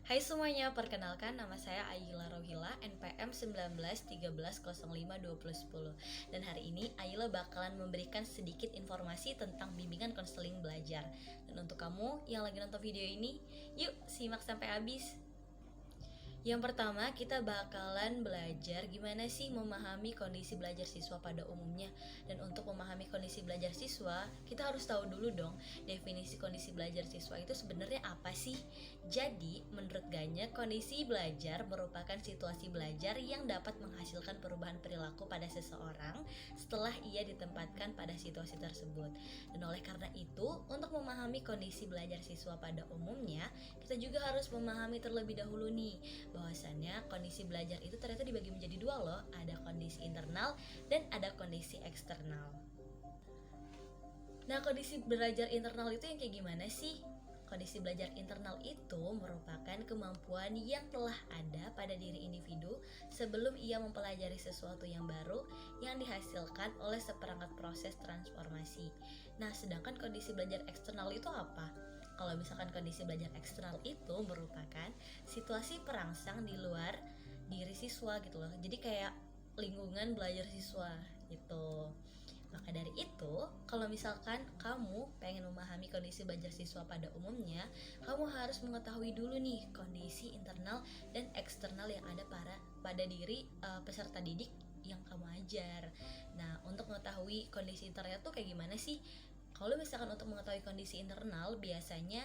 Hai semuanya, perkenalkan nama saya Ayla Rohila, NPM 1913052010. Dan hari ini Ayla bakalan memberikan sedikit informasi tentang bimbingan konseling belajar. Dan untuk kamu yang lagi nonton video ini, yuk simak sampai habis. Yang pertama, kita bakalan belajar gimana sih memahami kondisi belajar siswa pada umumnya. Dan untuk memahami kondisi belajar siswa, kita harus tahu dulu dong definisi kondisi belajar siswa itu sebenarnya apa sih. Jadi, menurut Ganya, kondisi belajar merupakan situasi belajar yang dapat menghasilkan perubahan perilaku pada seseorang setelah ia ditempatkan pada situasi tersebut. Dan oleh karena itu, untuk memahami kondisi belajar siswa pada umumnya, kita juga harus memahami terlebih dahulu nih bahwasannya kondisi belajar itu ternyata dibagi menjadi dua loh, ada kondisi internal dan ada kondisi eksternal. Nah, kondisi belajar internal itu yang kayak gimana sih? Kondisi belajar internal itu merupakan kemampuan yang telah ada pada diri individu sebelum ia mempelajari sesuatu yang baru yang dihasilkan oleh seperangkat proses transformasi. Nah, sedangkan kondisi belajar eksternal itu apa? Kalau misalkan kondisi belajar eksternal itu merupakan situasi perangsang di luar diri siswa gitu loh. Jadi kayak lingkungan belajar siswa gitu. Maka dari itu, kalau misalkan kamu pengen memahami kondisi belajar siswa pada umumnya, kamu harus mengetahui dulu nih kondisi internal dan eksternal yang ada pada diri peserta didik yang kamu ajar. Nah, untuk mengetahui kondisi internal tuh kayak gimana sih? Kalau misalkan untuk mengetahui kondisi internal, biasanya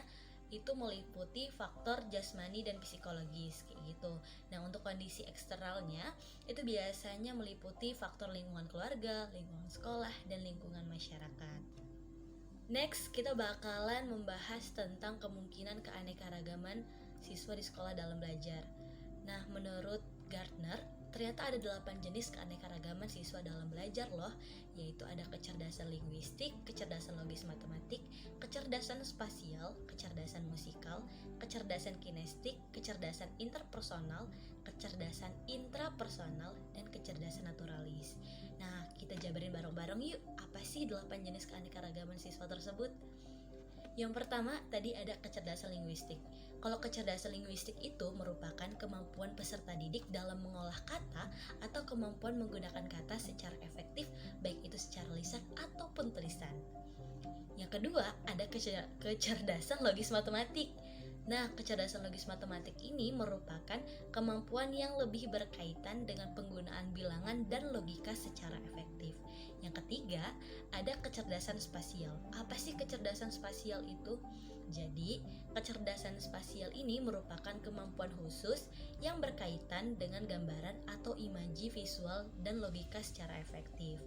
itu meliputi faktor jasmani dan psikologis kayak gitu. Nah, untuk kondisi eksternalnya itu biasanya meliputi faktor lingkungan keluarga, lingkungan sekolah, dan lingkungan masyarakat. Next, kita bakalan membahas tentang kemungkinan keanekaragaman siswa di sekolah dalam belajar. Nah, menurut Gardner, ternyata ada 8 jenis keanekaragaman siswa dalam belajar loh, yaitu ada kecerdasan linguistik, kecerdasan logis matematik, kecerdasan spasial, kecerdasan musikal, kecerdasan kinestik, kecerdasan interpersonal, kecerdasan intrapersonal, dan kecerdasan naturalis. Nah, kita jabarin bareng-bareng yuk, apa sih 8 jenis keanekaragaman siswa tersebut? Yang pertama, tadi ada kecerdasan linguistik. Kalau kecerdasan linguistik itu merupakan kemampuan peserta didik dalam mengolah kata atau kemampuan menggunakan kata secara efektif, baik itu secara lisan ataupun tulisan. Yang kedua, ada kecerdasan logis matematik. Nah, kecerdasan logis matematik ini merupakan kemampuan yang lebih berkaitan dengan penggunaan bilangan dan logika secara efektif. Yang ketiga, ada kecerdasan spasial. Apa sih kecerdasan spasial itu? Jadi, kecerdasan spasial ini merupakan kemampuan khusus yang berkaitan dengan gambaran atau imaji visual dan logika secara efektif.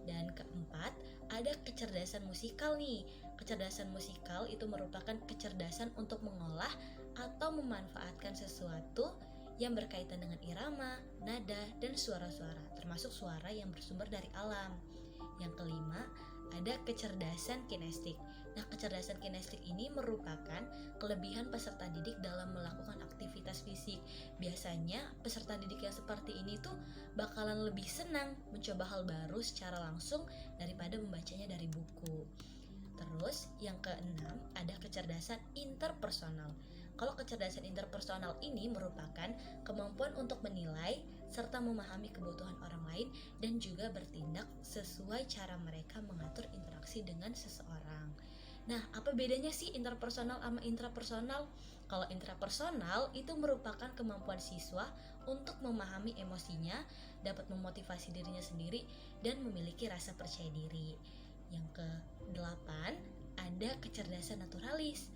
Dan keempat, ada kecerdasan musikal nih. Kecerdasan musikal itu merupakan kecerdasan untuk mengolah atau memanfaatkan sesuatu yang berkaitan dengan irama, nada, dan suara-suara, termasuk suara yang bersumber dari alam. Yang kelima, ada kecerdasan kinestik. Nah, kecerdasan kinestik ini merupakan kelebihan peserta didik dalam melakukan aktivitas fisik. Biasanya peserta didik yang seperti ini tuh bakalan lebih senang mencoba hal baru secara langsung daripada membacanya dari buku. Terus yang keenam ada kecerdasan interpersonal. Kalau kecerdasan interpersonal ini merupakan kemampuan untuk menilai serta memahami kebutuhan orang lain dan juga bertindak sesuai cara mereka mengatur interaksi dengan seseorang. Nah, apa bedanya sih interpersonal sama intrapersonal? Kalau intrapersonal itu merupakan kemampuan siswa untuk memahami emosinya, dapat memotivasi dirinya sendiri, dan memiliki rasa percaya diri. Yang ke-8 ada kecerdasan naturalis.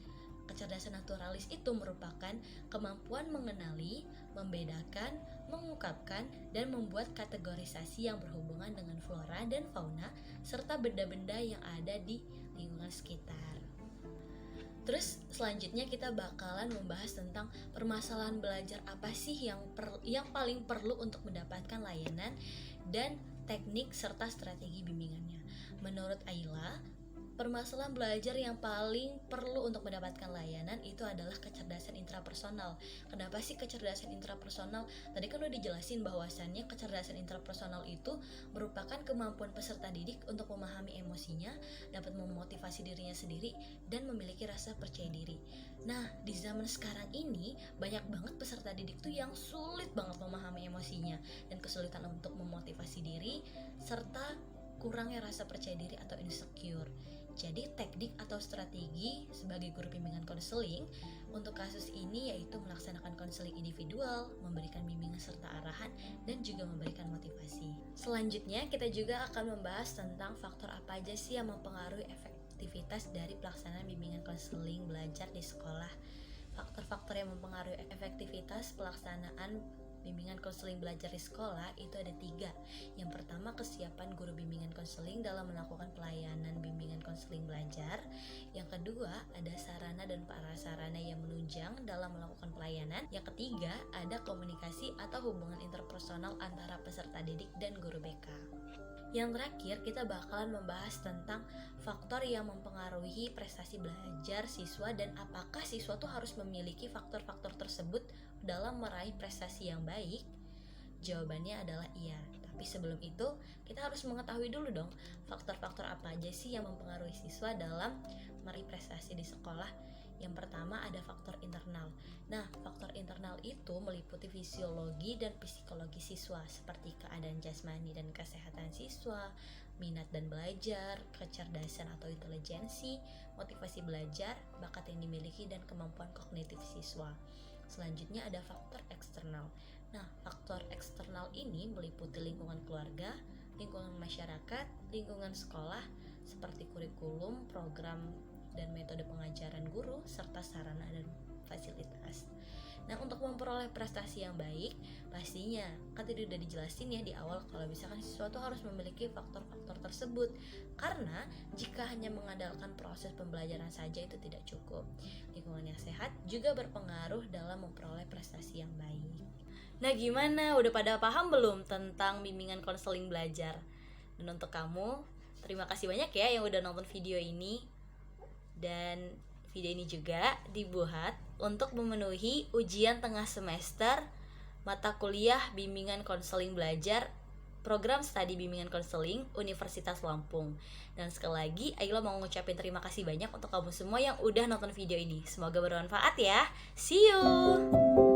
Kecerdasan naturalis itu merupakan kemampuan mengenali, membedakan, mengungkapkan, dan membuat kategorisasi yang berhubungan dengan flora dan fauna serta benda-benda yang ada di lingkungan sekitar. Terus selanjutnya kita bakalan membahas tentang permasalahan belajar apa sih yang paling perlu untuk mendapatkan layanan dan teknik serta strategi bimbingannya. Menurut Ayla, Permasalahan belajar yang paling perlu untuk mendapatkan layanan itu adalah kecerdasan intrapersonal. Kenapa sih kecerdasan intrapersonal? Tadi kan udah dijelasin bahwasannya kecerdasan intrapersonal itu merupakan kemampuan peserta didik untuk memahami emosinya, dapat memotivasi dirinya sendiri, dan memiliki rasa percaya diri. Nah, di zaman sekarang ini banyak banget peserta didik tuh yang sulit banget memahami emosinya dan kesulitan untuk memotivasi diri, serta kurangnya rasa percaya diri atau insecure. Jadi teknik atau strategi sebagai guru bimbingan konseling untuk kasus ini yaitu melaksanakan konseling individual, memberikan bimbingan serta arahan, dan juga memberikan motivasi. Selanjutnya kita juga akan membahas tentang faktor apa aja sih yang mempengaruhi efektivitas dari pelaksanaan bimbingan konseling belajar di sekolah. Faktor-faktor yang mempengaruhi efektivitas pelaksanaan bimbingan konseling belajar di sekolah itu ada 3. Yang pertama, kesiapan guru bimbingan konseling dalam melakukan pelayanan bimbingan konseling belajar. Yang kedua, ada sarana dan prasarana yang menunjang dalam melakukan pelayanan. Yang ketiga, ada komunikasi atau hubungan interpersonal antara peserta didik dan guru BK. Yang terakhir, kita bakalan membahas tentang faktor yang mempengaruhi prestasi belajar siswa dan apakah siswa tuh harus memiliki faktor-faktor tersebut dalam meraih prestasi yang baik. Jawabannya adalah iya. Tapi sebelum itu, kita harus mengetahui dulu dong faktor-faktor apa aja sih yang mempengaruhi siswa dalam meraih prestasi di sekolah. Yang pertama ada faktor internal. Nah, faktor internal itu meliputi fisiologi dan psikologi siswa seperti keadaan jasmani dan kesehatan siswa, minat dan belajar, kecerdasan atau intelijensi, motivasi belajar, bakat yang dimiliki, dan kemampuan kognitif siswa. Selanjutnya ada faktor eksternal. Nah, faktor eksternal ini meliputi lingkungan keluarga, lingkungan masyarakat, lingkungan sekolah, seperti kurikulum, program, dan metode pengajaran guru, serta sarana dan fasilitas. Nah, untuk memperoleh prestasi yang baik, pastinya kan tadi udah dijelasin ya di awal kalau misalkan siswa tuh harus memiliki faktor-faktor tersebut. Karena jika hanya mengandalkan proses pembelajaran saja itu tidak cukup. Lingkungan yang sehat juga berpengaruh dalam memperoleh prestasi yang baik. Nah, gimana? Udah pada paham belum tentang bimbingan konseling belajar? Dan untuk kamu, terima kasih banyak ya yang udah nonton video ini. Dan video ini juga dibuat untuk memenuhi ujian tengah semester mata kuliah bimbingan konseling belajar program studi bimbingan konseling Universitas Lampung. Dan sekali lagi Aila mau ngucapin terima kasih banyak untuk kamu semua yang udah nonton video ini. Semoga bermanfaat ya. See you.